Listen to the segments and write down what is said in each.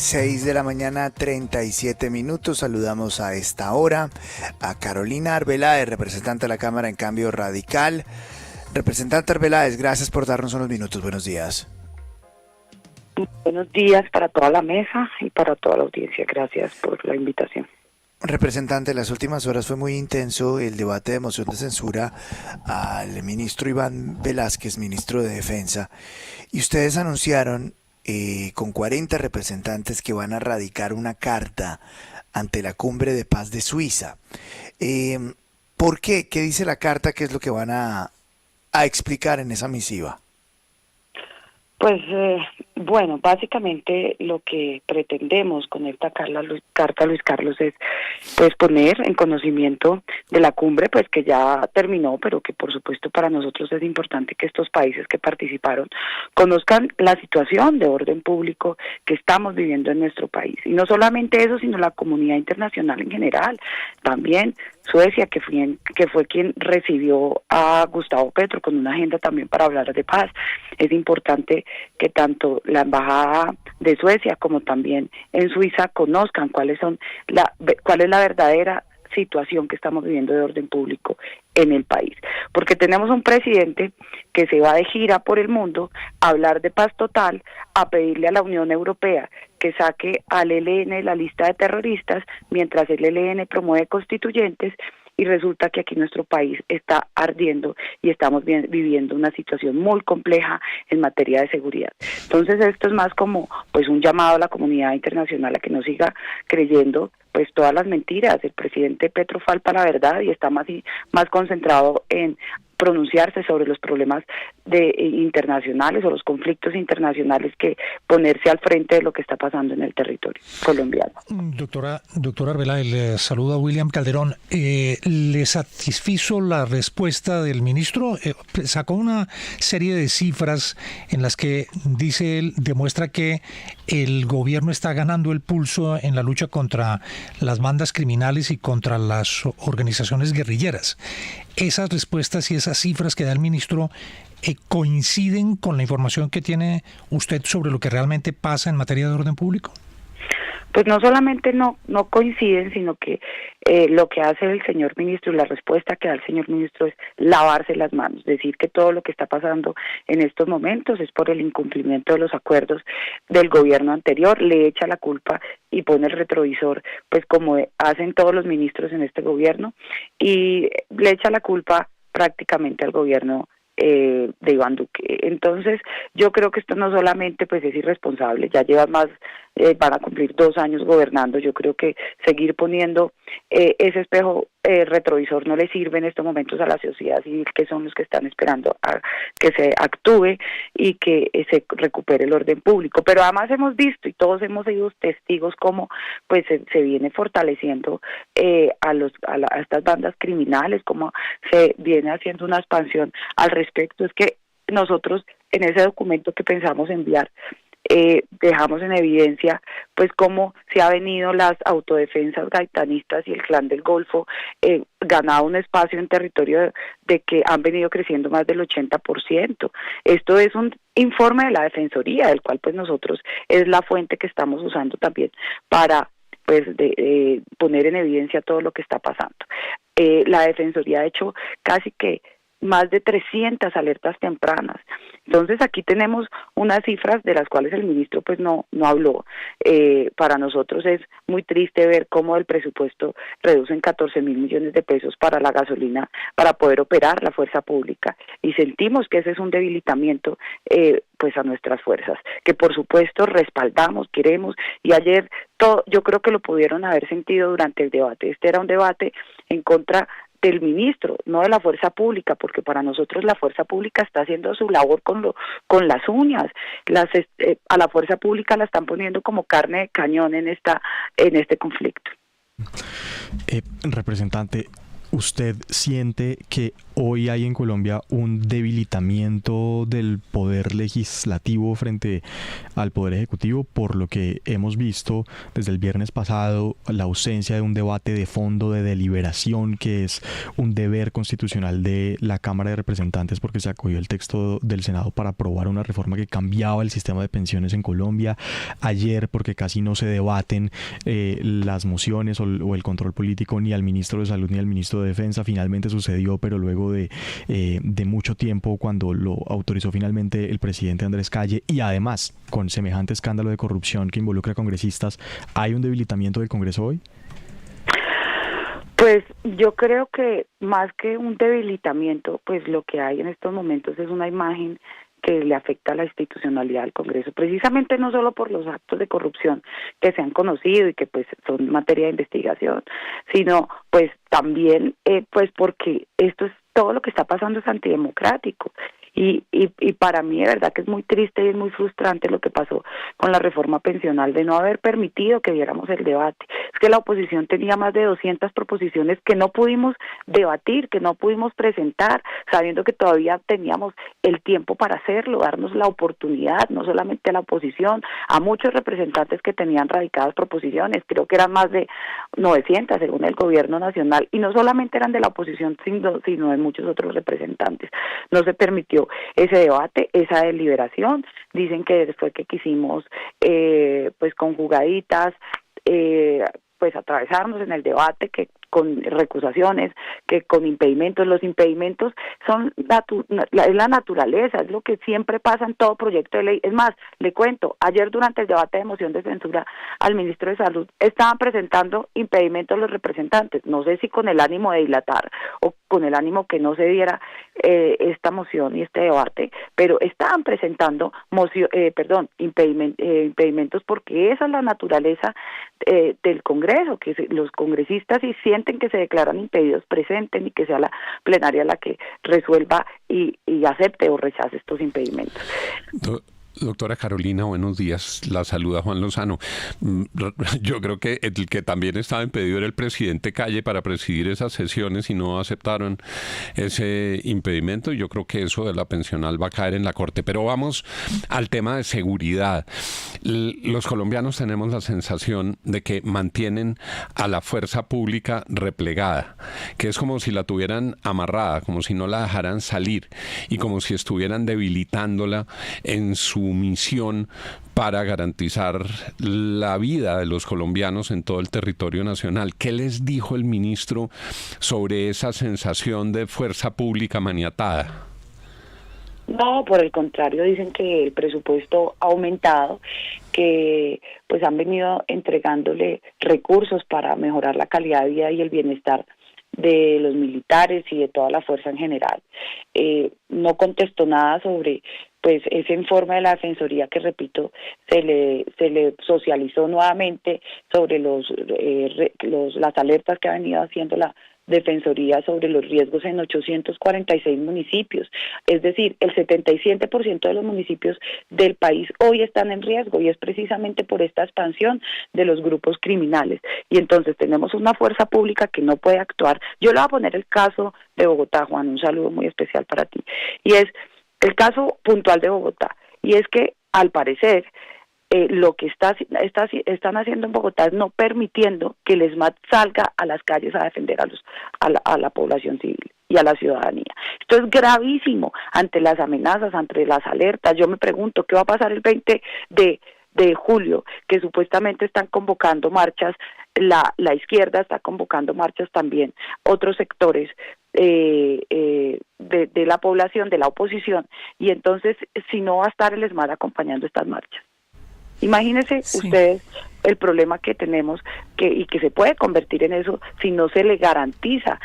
6 de la mañana, 37 minutos. Saludamos a esta hora a Carolina Arbeláez, representante de la Cámara en Cambio Radical. Representante Arbeláez, gracias por darnos unos minutos. Buenos días. Buenos días para toda la mesa y para toda la audiencia. Gracias por la invitación. Representante, en las últimas horas fue muy intenso el debate de moción de censura al ministro Iván Velásquez, ministro de Defensa, y ustedes anunciaron con 40 representantes que van a radicar una carta ante la Cumbre de Paz de Suiza. ¿Por qué? ¿Qué dice la carta? ¿Qué es lo que van a explicar en esa misiva? Pues bueno, básicamente lo que pretendemos con esta carta, Luis Carlos, es pues poner en conocimiento de la cumbre, pues que ya terminó, pero que por supuesto para nosotros es importante que estos países que participaron conozcan la situación de orden público que estamos viviendo en nuestro país. Y no solamente eso, sino la comunidad internacional en general. También Suecia, que fue quien recibió a Gustavo Petro con una agenda también para hablar de paz. Es importante que tanto la embajada de Suecia como también en Suiza conozcan cuál es la verdadera situación que estamos viviendo de orden público en el país, porque tenemos un presidente que se va de gira por el mundo a hablar de paz total, a pedirle a la Unión Europea que saque al ELN de la lista de terroristas, mientras el ELN promueve constituyentes, y resulta que aquí nuestro país está ardiendo y estamos viviendo una situación muy compleja en materia de seguridad. Entonces esto es más como pues un llamado a la comunidad internacional a que no siga creyendo pues todas las mentiras. El presidente Petro falta la verdad y está más concentrado en pronunciarse sobre los problemas internacionales o los conflictos internacionales que ponerse al frente de lo que está pasando en el territorio colombiano. Doctora Arbeláez, le saluda William Calderón. ¿Le satisfizo la respuesta del ministro? Sacó una serie de cifras en las que, dice él, demuestra que el gobierno está ganando el pulso en la lucha contra las bandas criminales y contra las organizaciones guerrilleras. ¿Esas respuestas y esas cifras que da el ministro coinciden con la información que tiene usted sobre lo que realmente pasa en materia de orden público? Pues no solamente no coinciden, sino que lo que hace el señor ministro y la respuesta que da el señor ministro es lavarse las manos, decir que todo lo que está pasando en estos momentos es por el incumplimiento de los acuerdos del gobierno anterior, le echa la culpa y pone el retrovisor, pues como hacen todos los ministros en este gobierno, y le echa la culpa prácticamente al gobierno de Iván Duque. Entonces yo creo que esto no solamente pues es irresponsable, ya llevan van a cumplir 2 años gobernando. Yo creo que seguir poniendo ese espejo retrovisor no le sirve en estos momentos a la sociedad civil, que son los que están esperando a que se actúe y que se recupere el orden público. Pero además hemos visto y todos hemos sido testigos cómo pues se viene fortaleciendo a estas bandas criminales, cómo se viene haciendo una expansión al respecto. Es que nosotros en ese documento que pensamos enviar dejamos en evidencia pues cómo se ha venido las autodefensas gaitanistas y el Clan del Golfo ganado un espacio en territorio de que han venido creciendo más del 80%. Esto es un informe de la Defensoría, del cual pues nosotros es la fuente que estamos usando también para pues poner en evidencia todo lo que está pasando. La Defensoría ha hecho casi que más de 300 alertas tempranas. Entonces aquí tenemos unas cifras de las cuales el ministro pues no habló. Para nosotros es muy triste ver cómo el presupuesto reducen 14.000 millones de pesos para la gasolina para poder operar la fuerza pública, y sentimos que ese es un debilitamiento pues a nuestras fuerzas, que por supuesto respaldamos, queremos, y ayer yo creo que lo pudieron haber sentido durante el debate. Este era un debate en contra del ministro, no de la fuerza pública, porque para nosotros la fuerza pública está haciendo su labor con las uñas. A la fuerza pública la están poniendo como carne de cañón en este conflicto. Representante, ¿usted siente que hoy hay en Colombia un debilitamiento del poder legislativo frente al poder ejecutivo, por lo que hemos visto desde el viernes pasado la ausencia de un debate de fondo, de deliberación, que es un deber constitucional de la Cámara de Representantes, porque se acogió el texto del Senado para aprobar una reforma que cambiaba el sistema de pensiones en Colombia. Ayer, porque casi no se debaten las mociones o el control político ni al ministro de Salud ni al ministro de Defensa, finalmente sucedió, pero luego de mucho tiempo, cuando lo autorizó finalmente el presidente Andrés Calle, y además con semejante escándalo de corrupción que involucra a congresistas, ¿hay un debilitamiento del Congreso hoy? Pues yo creo que más que un debilitamiento, pues lo que hay en estos momentos es una imagen que le afecta a la institucionalidad del Congreso, precisamente no solo por los actos de corrupción que se han conocido y que pues son materia de investigación, sino pues también pues porque esto es todo lo que está pasando es antidemocrático. Y para mí de verdad que es muy triste y es muy frustrante lo que pasó con la reforma pensional, de no haber permitido que viéramos el debate. Es que la oposición tenía más de 200 proposiciones que no pudimos debatir, que no pudimos presentar, sabiendo que todavía teníamos el tiempo para hacerlo, darnos la oportunidad, no solamente a la oposición, a muchos representantes que tenían radicadas proposiciones, creo que eran más de 900 según el gobierno nacional, y no solamente eran de la oposición, sino de muchos otros representantes. No se permitió ese debate, esa deliberación. Dicen que después que quisimos pues con jugaditas pues atravesarnos en el debate, que con recusaciones, que con impedimentos. Los impedimentos son es la naturaleza, es lo que siempre pasa en todo proyecto de ley. Es más, le cuento, ayer durante el debate de moción de censura al ministro de Salud estaban presentando impedimentos los representantes, no sé si con el ánimo de dilatar o con el ánimo que no se diera esta moción y este debate, pero estaban presentando impedimentos, porque esa es la naturaleza del Congreso, que los congresistas, si sienten que se declaran impedidos, presenten, y que sea la plenaria la que resuelva y acepte o rechace estos impedimentos. Doctora Carolina, buenos días. La saluda Juan Lozano. Yo creo que el que también estaba impedido era el presidente Calle para presidir esas sesiones y no aceptaron ese impedimento. Yo creo que eso de la pensional va a caer en la Corte. Pero vamos al tema de seguridad. Los colombianos tenemos la sensación de que mantienen a la fuerza pública replegada, que es como si la tuvieran amarrada, como si no la dejaran salir y como si estuvieran debilitándola en su misión para garantizar la vida de los colombianos en todo el territorio nacional. ¿Qué les dijo el ministro sobre esa sensación de fuerza pública maniatada? No, por el contrario, dicen que el presupuesto ha aumentado, que pues han venido entregándole recursos para mejorar la calidad de vida y el bienestar de los militares y de toda la fuerza en general. No contestó nada sobre pues ese informe de la Defensoría que, repito, se le socializó nuevamente sobre las alertas que ha venido haciendo la Defensoría sobre los riesgos en 846 municipios. Es decir, el 77% de los municipios del país hoy están en riesgo, y es precisamente por esta expansión de los grupos criminales. Y entonces tenemos una fuerza pública que no puede actuar. Yo le voy a poner el caso de Bogotá, Juan, un saludo muy especial para ti. Y es el caso puntual de Bogotá. Y es que, al parecer, lo que están haciendo en Bogotá es no permitiendo que el ESMAD salga a las calles a defender a la población civil y a la ciudadanía. Esto es gravísimo ante las amenazas, ante las alertas. Yo me pregunto, ¿qué va a pasar el 20 de julio? Que supuestamente están convocando marchas, la izquierda está convocando marchas también, otros sectores de la población, de la oposición, y entonces si no va a estar el ESMAD acompañando estas marchas. Imagínense ustedes el problema que tenemos y que se puede convertir en eso si no se le garantiza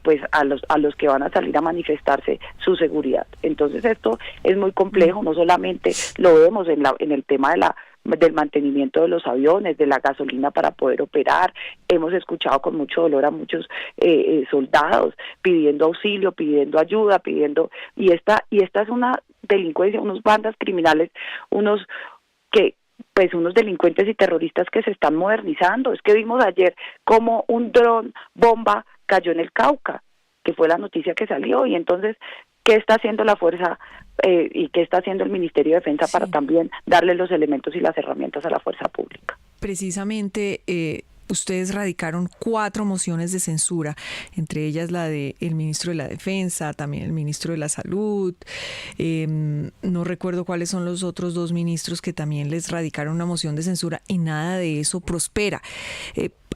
pues a los que van a salir a manifestarse su seguridad. Entonces esto es muy complejo, no solamente lo vemos en el tema del mantenimiento de los aviones, de la gasolina para poder operar. Hemos escuchado con mucho dolor a muchos soldados pidiendo auxilio, pidiendo ayuda, y esta es una delincuencia, unos bandas criminales, unos delincuentes y terroristas que se están modernizando. Es que vimos ayer cómo un dron bomba cayó en el Cauca. que fue la noticia que salió. Y entonces, ¿qué está haciendo la fuerza y qué está haciendo el Ministerio de Defensa para también darle los elementos y las herramientas a la fuerza pública? Precisamente, ustedes radicaron 4 mociones de censura, entre ellas la del ministro de la Defensa, también el ministro de la Salud. No recuerdo cuáles son los otros 2 ministros que también les radicaron una moción de censura, y nada de eso prospera.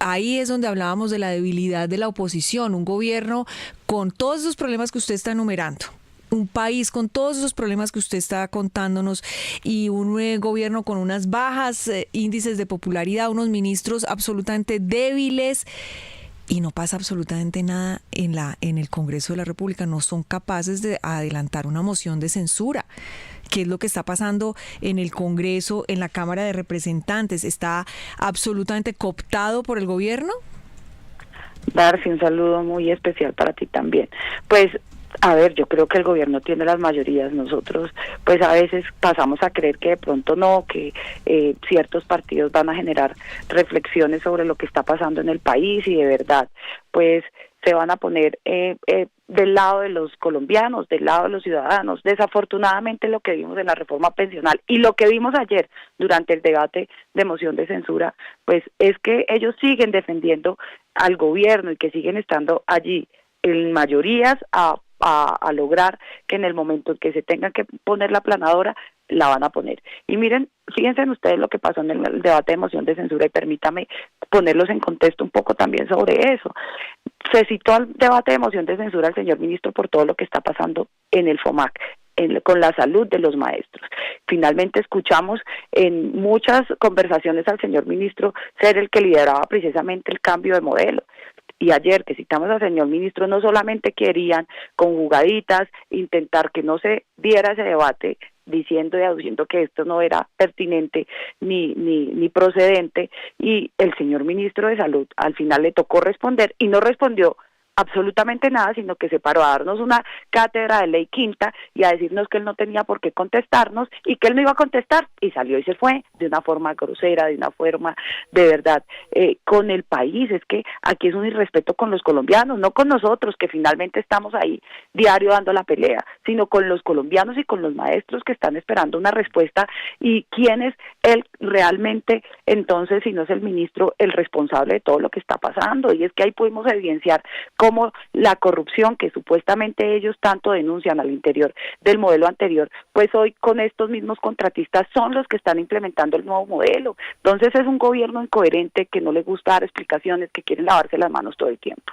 Ahí es donde hablábamos de la debilidad de la oposición, un gobierno con todos esos problemas que usted está enumerando, un país con todos esos problemas que usted está contándonos, y un gobierno con unas bajas índices de popularidad, unos ministros absolutamente débiles, y no pasa absolutamente nada en el Congreso de la República. No son capaces de adelantar una moción de censura. ¿Qué es lo que está pasando en el Congreso, en la Cámara de Representantes? ¿Está absolutamente cooptado por el gobierno? Darcy, un saludo muy especial para ti también. Pues, a ver, yo creo que el gobierno tiene las mayorías. Nosotros, pues a veces pasamos a creer que de pronto no, que ciertos partidos van a generar reflexiones sobre lo que está pasando en el país, y de verdad, pues se van a poner del lado de los colombianos, del lado de los ciudadanos. Desafortunadamente, lo que vimos en la reforma pensional y lo que vimos ayer durante el debate de moción de censura, pues es que ellos siguen defendiendo al gobierno y que siguen estando allí en mayorías a lograr que en el momento en que se tengan que poner la aplanadora, la van a poner. Y miren, fíjense en ustedes lo que pasó en el debate de moción de censura, y permítame ponerlos en contexto un poco también sobre eso. Se citó al debate de moción de censura al señor ministro por todo lo que está pasando en el FOMAC, con la salud de los maestros. Finalmente escuchamos en muchas conversaciones al señor ministro ser el que lideraba precisamente el cambio de modelo. Y ayer que citamos al señor ministro, no solamente querían con jugaditas intentar que no se diera ese debate, diciendo y aduciendo que esto no era pertinente ni procedente, y el señor ministro de Salud al final le tocó responder, y no respondió absolutamente nada, sino que se paró a darnos una cátedra de ley quinta y a decirnos que él no tenía por qué contestarnos y que él no iba a contestar, y salió y se fue de una forma grosera, de una forma de verdad con el país. Es que aquí es un irrespeto con los colombianos, no con nosotros que finalmente estamos ahí diario dando la pelea, sino con los colombianos y con los maestros que están esperando una respuesta. Y quién es él realmente, entonces, si no es el ministro, el responsable de todo lo que está pasando. Y es que ahí pudimos evidenciar cómo la corrupción que supuestamente ellos tanto denuncian al interior del modelo anterior, pues hoy con estos mismos contratistas son los que están implementando el nuevo modelo. Entonces es un gobierno incoherente que no le gusta dar explicaciones, que quieren lavarse las manos todo el tiempo.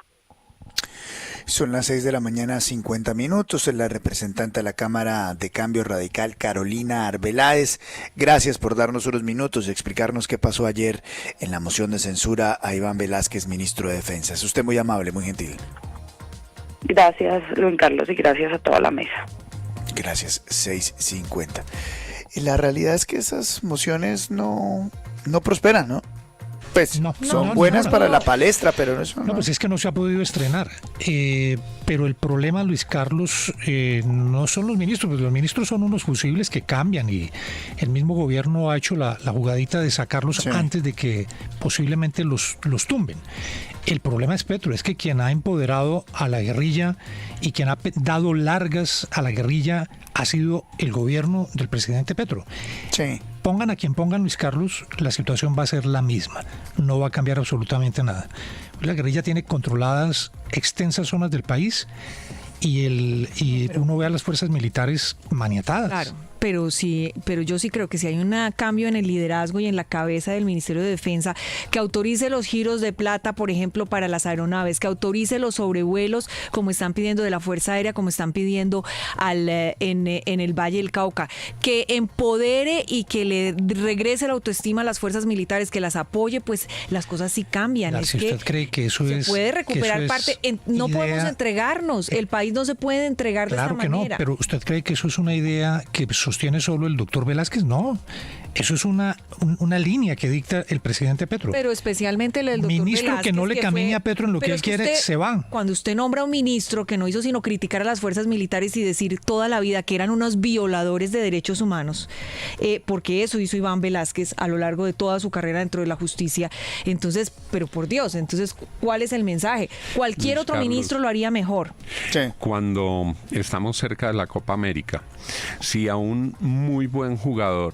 Son las 6:50 a.m. La representante de la Cámara de Cambio Radical, Carolina Arbeláez, gracias por darnos unos minutos y explicarnos qué pasó ayer en la moción de censura a Iván Velásquez, ministro de Defensa. Es usted muy amable, muy gentil. Gracias, Luis Carlos, y gracias a toda la mesa. Gracias, 6:50. Y la realidad es que esas mociones no prosperan, ¿no? Pues son buenas para la palestra, pero eso no. No, pues es que no se ha podido estrenar. Pero el problema, Luis Carlos, no son los ministros, pues los ministros son unos fusibles que cambian, y el mismo gobierno ha hecho la jugadita de sacarlos antes de que posiblemente los tumben. El problema es Petro, es que quien ha empoderado a la guerrilla y quien ha dado largas a la guerrilla ha sido el gobierno del presidente Petro. Sí. Pongan a quien pongan, Luis Carlos, la situación va a ser la misma. No va a cambiar absolutamente nada. La guerrilla tiene controladas extensas zonas del país y uno ve a las fuerzas militares maniatadas. Claro. Pero yo sí creo que si hay un cambio en el liderazgo y en la cabeza del Ministerio de Defensa, que autorice los giros de plata, por ejemplo, para las aeronaves, que autorice los sobrevuelos, como están pidiendo de la Fuerza Aérea, como están pidiendo en el Valle del Cauca, que empodere y que le regrese la autoestima a las fuerzas militares, que las apoye, pues las cosas sí cambian. Si usted cree que eso se puede recuperar parte, no podemos entregarnos, el país no se puede entregar de esta manera. Claro que no, pero usted cree que eso es una idea que sostiene solo el doctor Velázquez, no. Eso es una línea que dicta el presidente Petro. Pero especialmente el doctor Ministro Velázquez, que no le camine a Petro en lo que él quiere, se van. Cuando usted nombra a un ministro que no hizo sino criticar a las fuerzas militares y decir toda la vida que eran unos violadores de derechos humanos, porque eso hizo Iván Velázquez a lo largo de toda su carrera dentro de la justicia. Entonces, pero por Dios, entonces, ¿cuál es el mensaje? Cualquier otro ministro lo haría mejor. Sí. Cuando estamos cerca de la Copa América, si a un muy buen jugador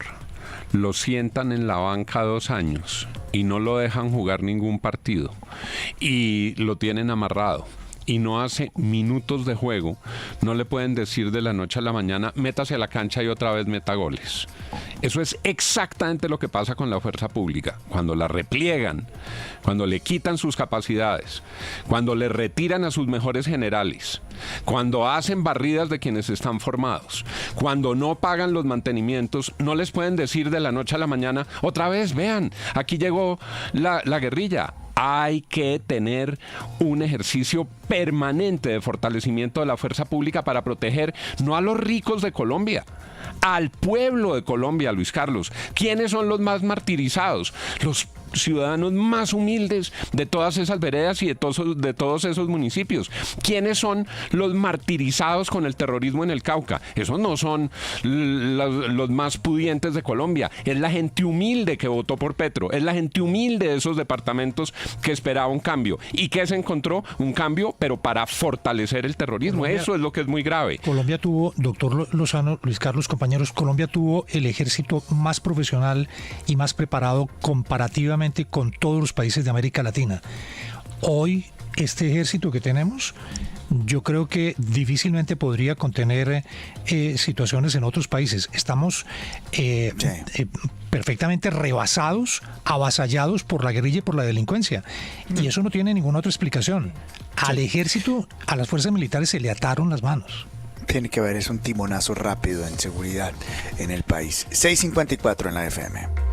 lo sientan en la banca 2 años y no lo dejan jugar ningún partido y lo tienen amarrado y no hace minutos de juego, no le pueden decir de la noche a la mañana, métase a la cancha y otra vez meta goles. Eso es exactamente lo que pasa con la fuerza pública. Cuando la repliegan, cuando le quitan sus capacidades, cuando le retiran a sus mejores generales, cuando hacen barridas de quienes están formados, cuando no pagan los mantenimientos, no les pueden decir de la noche a la mañana, otra vez, vean, aquí llegó la guerrilla. Hay que tener un ejercicio permanente de fortalecimiento de la fuerza pública para proteger no a los ricos de Colombia, al pueblo de Colombia, Luis Carlos. ¿Quiénes son los más martirizados? Los ciudadanos más humildes de todas esas veredas y de todos esos municipios. ¿Quiénes son los martirizados con el terrorismo en el Cauca? Esos no son los más pudientes de Colombia. Es la gente humilde que votó por Petro. Es la gente humilde de esos departamentos que esperaba un cambio. ¿Y qué se encontró? Un cambio, pero para fortalecer el terrorismo. Eso es lo que es muy grave. Colombia tuvo, doctor Lozano, Luis Carlos, compañeros, Colombia tuvo el ejército más profesional y más preparado comparativamente con todos los países de América Latina. Hoy, este ejército que tenemos, yo creo que difícilmente podría contener situaciones en otros países. Estamos perfectamente rebasados, avasallados por la guerrilla y por la delincuencia. Y eso no tiene ninguna otra explicación. Al ejército, a las fuerzas militares se le ataron las manos. Tiene que haber un timonazo rápido en seguridad en el país. 6:54 en la FM.